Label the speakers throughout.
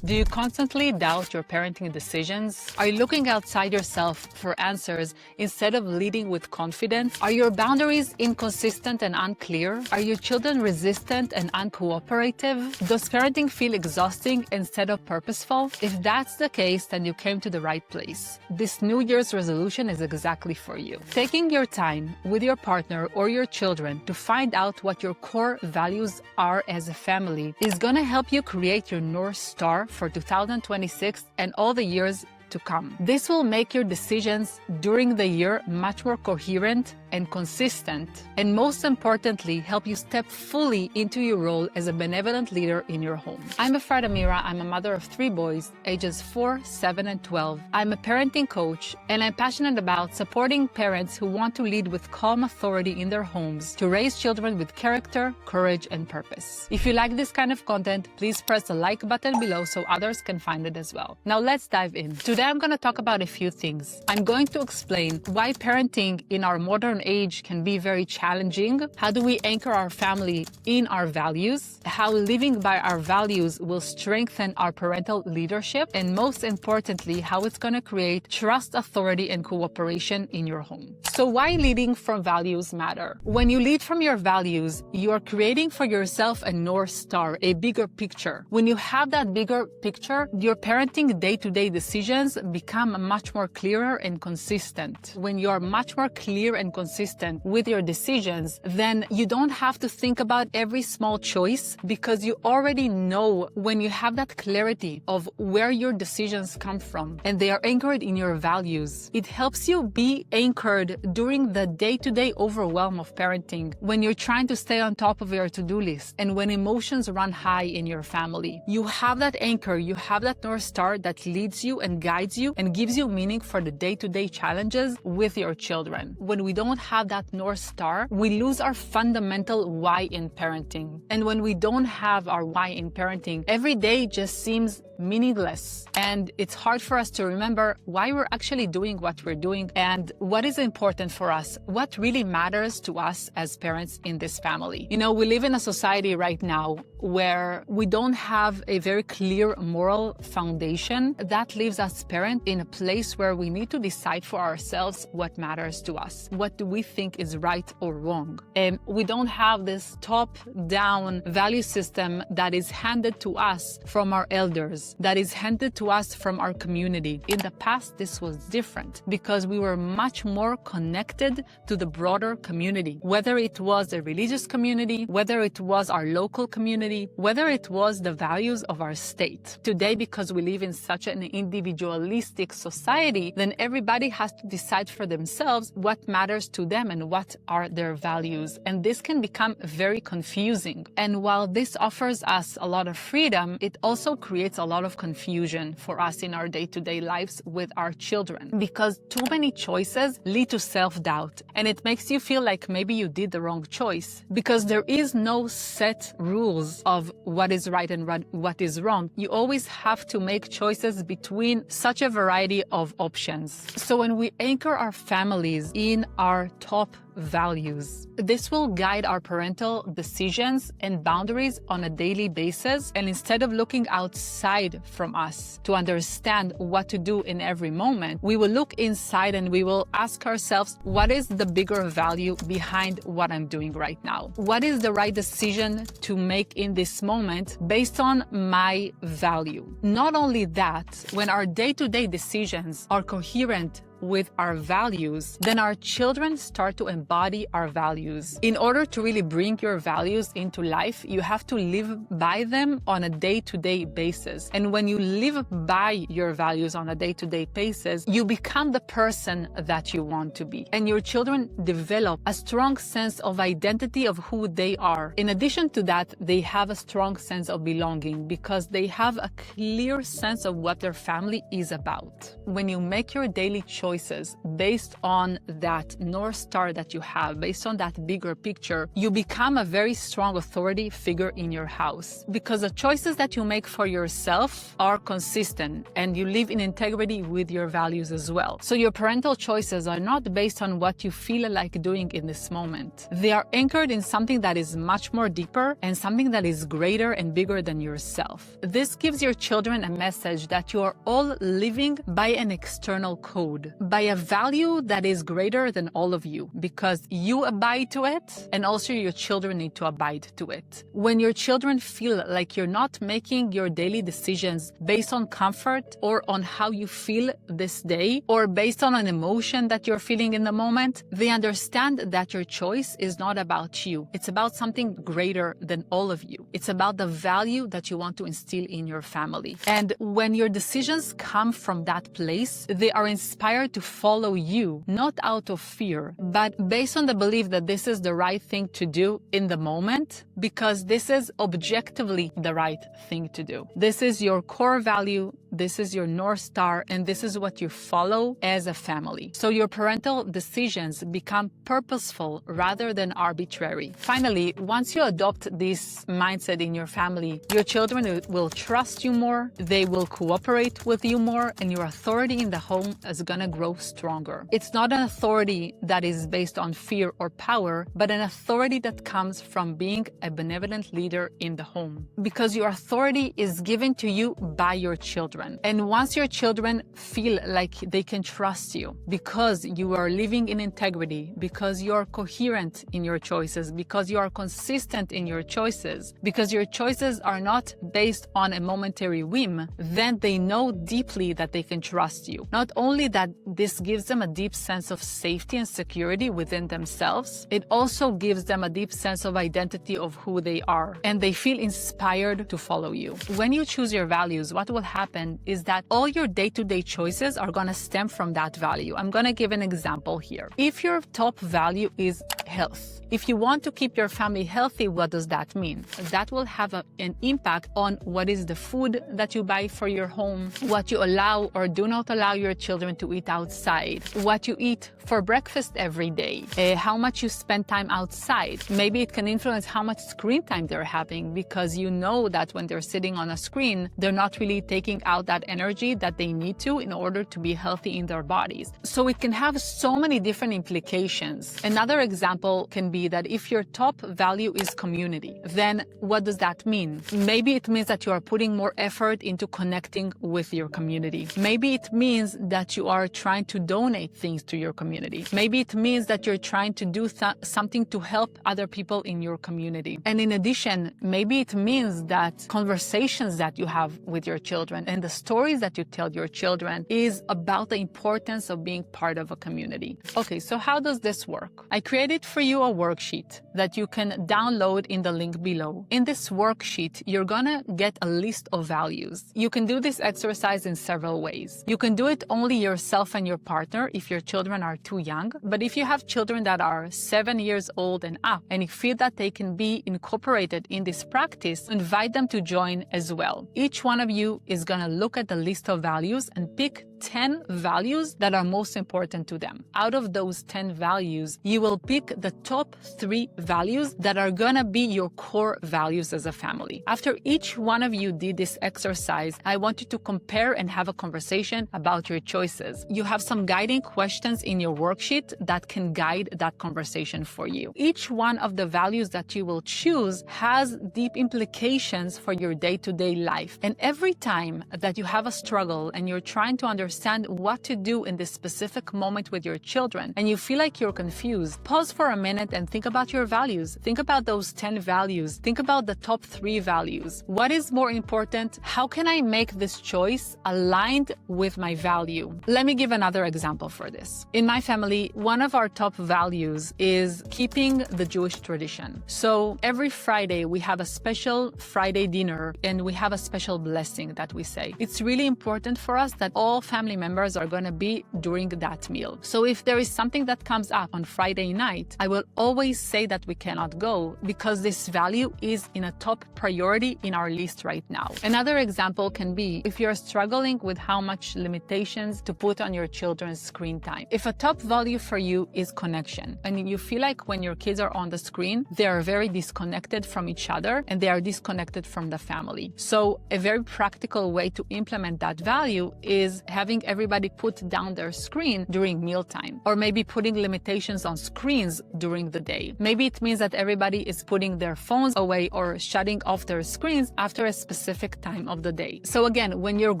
Speaker 1: Do you constantly doubt your parenting decisions? Are you looking outside yourself for answers instead of leading with confidence? Are your boundaries inconsistent and unclear? Are your children resistant and uncooperative? Does parenting feel exhausting instead of purposeful? If that's the case, then you came to the right place. This New Year's resolution is exactly for you. Taking your time with your partner or your children to find out what your core values are as a family is going to help you create your North Star for 2026 and all the years to come. This will make your decisions during the year much more coherent and consistent, and most importantly, help you step fully into your role as a benevolent leader in your home. I'm Efrat Amira. I'm a mother of 3 boys, ages 4, 7, and 12. I'm a parenting coach, and I'm passionate about supporting parents who want to lead with calm authority in their homes to raise children with character, courage, and purpose. If you like this kind of content, please press the like button below so others can find it as well. Now let's dive in. Today I'm going to talk about a few things. I'm going to explain why parenting in our modern age can be very challenging. How do we anchor our family in our values? How living by our values will strengthen our parental leadership? And most importantly, how it's going to create trust, authority, and cooperation in your home. So why leading from values matter? When you lead from your values, you are creating for yourself a North Star, a bigger picture. When you have that bigger picture, your parenting day-to-day decisions become much more clearer and consistent. When you are much more clear and consistent with your decisions, then you don't have to think about every small choice because you already know. When you have that clarity of where your decisions come from and they are anchored in your values, it helps you be anchored during the day-to-day overwhelm of parenting, when you're trying to stay on top of your to-do list and when emotions run high in your family. You have that anchor, you have that North Star that leads you and guides you and gives you meaning for the day-to-day challenges with your children. When we don't have that North Star, we lose our fundamental why in parenting. And when we don't have our why in parenting, every day just seems meaningless. And it's hard for us to remember why we're actually doing what we're doing and what is important for us, what really matters to us as parents in this family. You know, we live in a society right now where we don't have a very clear moral foundation. That leaves us parents in a place where we need to decide for ourselves what matters to us. What do we think is right or wrong? And we don't have this top-down value system that is handed to us from our elders, that is handed to us from our community. In the past, this was different because we were much more connected to the broader community, whether it was a religious community, whether it was our local community, whether it was the values of our state. Today, because we live in such an individualistic society, then everybody has to decide for themselves what matters to them and what are their values. And this can become very confusing. And while this offers us a lot of freedom, it also creates a lot of confusion for us in our day-to-day lives with our children, because too many choices lead to self-doubt, and it makes you feel like maybe you did the wrong choice because there is no set rules of what is right and what is wrong. You always have to make choices between such a variety of options. So when we anchor our families in our top values, this will guide our parental decisions and boundaries on a daily basis. And instead of looking outside from us to understand what to do in every moment, we will look inside and we will ask ourselves, what is the bigger value behind what I'm doing right now? What is the right decision to make in this moment based on my value? Not only that, when our day-to-day decisions are coherent with our values, then our children start to embody our values. In order to really bring your values into life, you have to live by them on a day-to-day basis. And when you live by your values on a day-to-day basis, you become the person that you want to be. And your children develop a strong sense of identity of who they are. In addition to that, they have a strong sense of belonging because they have a clear sense of what their family is about. When you make your daily choices choices based on that North Star that you have, based on that bigger picture, you become a very strong authority figure in your house, because the choices that you make for yourself are consistent and you live in integrity with your values as well. So your parental choices are not based on what you feel like doing in this moment. They are anchored in something that is much more deeper and something that is greater and bigger than yourself. This gives your children a message that you are all living by an external code, by a value that is greater than all of you, because you abide to it and also your children need to abide to it. When your children feel like you're not making your daily decisions based on comfort or on how you feel this day or based on an emotion that you're feeling in the moment, they understand that your choice is not about you. It's about something greater than all of you. It's about the value that you want to instill in your family. And when your decisions come from that place, they are inspired to follow you, not out of fear, but based on the belief that this is the right thing to do in the moment, because this is objectively the right thing to do. This is your core value, this is your North Star, and this is what you follow as a family. So your parental decisions become purposeful rather than arbitrary. Finally, once you adopt this mindset in your family, your children will trust you more, they will cooperate with you more, and your authority in the home is gonna grow stronger. It's not an authority that is based on fear or power, but an authority that comes from being a benevolent leader in the home. Because your authority is given to you by your children. And once your children feel like they can trust you, because you are living in integrity, because you are coherent in your choices, because you are consistent in your choices, because your choices are not based on a momentary whim, then they know deeply that they can trust you. Not only that this gives them a deep sense of safety and security within themselves, it also gives them a deep sense of identity of who they are, and they feel inspired to follow you. When you choose your values, what will happen is that all your day-to-day choices are going to stem from that value. I'm going to give an example here. If your top value is health, if you want to keep your family healthy, what does that mean? That will have an impact on what is the food that you buy for your home, what you allow or do not allow your children to eat outside, what you eat for breakfast every day, how much you spend time outside. Maybe it can influence how much screen time they're having, because you know that when they're sitting on a screen, they're not really taking out that energy that they need to in order to be healthy in their bodies. So it can have so many different implications. Another example can be that if your top value is community, then what does that mean? Maybe it means that you are putting more effort into connecting with your community. Maybe it means that you are trying to donate things to your community. Maybe it means that you're trying to do something to help other people in your community. And in addition, maybe it means that conversations that you have with your children and the stories that you tell your children is about the importance of being part of a community. Okay, so how does this work? I created for you a worksheet that you can download in the link below. In this worksheet, you're gonna get a list of values. You can do this exercise in several ways. You can do it only yourself and your partner if your children are too young, but if you have children that are 7 years old and up, and you feel that they can be incorporated in this practice, invite them to join as well. Each one of you is gonna look at the list of values and pick 10 values that are most important to them. Out of those 10 values, you will pick the top 3 values that are gonna be your core values as a family. After each one of you did this exercise, I want you to compare and have a conversation about your choices. You have some guiding questions in your worksheet that can guide that conversation for you. Each one of the values that you will choose has deep implications for your day-to-day life. And every time that you have a struggle and you're trying to understand what to do in this specific moment with your children and you feel like you're confused, pause for a minute and think about your values. Think about those 10 values. Think about the top 3 values. What is more important? How can I make this choice aligned with my value? Let me give another example for this. In my family, one of our top values is keeping the Jewish tradition. So every Friday we have a special Friday dinner and we have a special blessing that we say. It's really important for us that all families family members are going to be during that meal. So if there is something that comes up on Friday night, I will always say that we cannot go because this value is in a top priority in our list right now. Another example can be if you're struggling with how much limitations to put on your children's screen time. If a top value for you is connection, and you feel like when your kids are on the screen, they are very disconnected from each other and they are disconnected from the family. So a very practical way to implement that value is having everybody put down their screen during mealtime, or maybe putting limitations on screens during the day. Maybe it means that everybody is putting their phones away or shutting off their screens after a specific time of the day. So again, when you're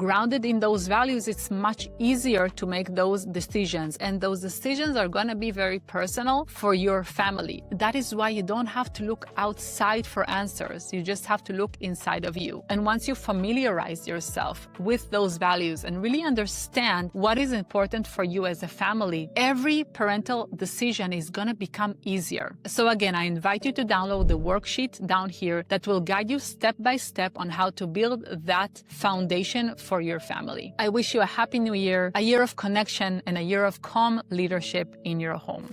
Speaker 1: grounded in those values, it's much easier to make those decisions, and those decisions are going to be very personal for your family. That is why you don't have to look outside for answers. You just have to look inside of you. And once you familiarize yourself with those values and really understand what is important for you as a family, every parental decision is going to become easier. So again, I invite you to download the worksheet down here that will guide you step by step on how to build that foundation for your family. I wish you a happy new year, a year of connection, and a year of calm leadership in your home.